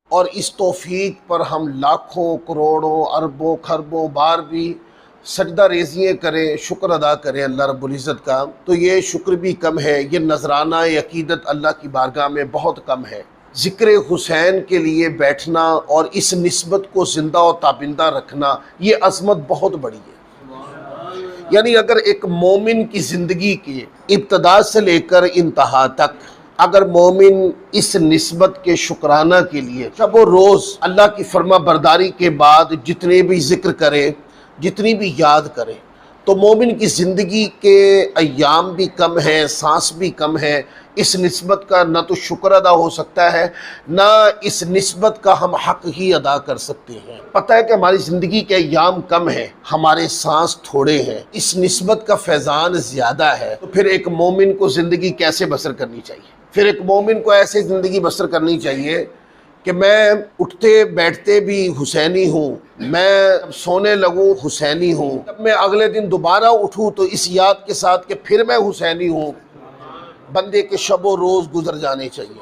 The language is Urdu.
اور اس توفیق پر ہم لاکھوں کروڑوں اربوں خربوں بار بھی سجدہ ریزیاں کریں، شکر ادا کریں اللہ رب العزت کا، تو یہ شکر بھی کم ہے، یہ نذرانہ عقیدت اللہ کی بارگاہ میں بہت کم ہے۔ ذکر حسین کے لیے بیٹھنا اور اس نسبت کو زندہ و تابندہ رکھنا، یہ عظمت بہت بڑی ہے۔ یعنی اگر ایک مومن کی زندگی کی ابتدا سے لے کر انتہا تک اگر مومن اس نسبت کے شکرانہ کے لیے شب و روز اللہ کی فرما برداری کے بعد جتنے بھی ذکر کرے، جتنی بھی یاد کرے، تو مومن کی زندگی کے ایام بھی کم ہیں، سانس بھی کم ہے۔ اس نسبت کا نہ تو شکر ادا ہو سکتا ہے، نہ اس نسبت کا ہم حق ہی ادا کر سکتے ہیں۔ پتہ ہے کہ ہماری زندگی کے ایام کم ہیں، ہمارے سانس تھوڑے ہیں، اس نسبت کا فیضان زیادہ ہے، تو پھر ایک مومن کو زندگی کیسے بسر کرنی چاہیے؟ پھر ایک مومن کو ایسے زندگی بسر کرنی چاہیے کہ میں اٹھتے بیٹھتے بھی حسینی ہوں، میں سونے لگوں حسینی ہوں، جب میں اگلے دن دوبارہ اٹھوں تو اس یاد کے ساتھ کہ پھر میں حسینی ہوں۔ بندے کے شب و روز گزر جانے چاہیے۔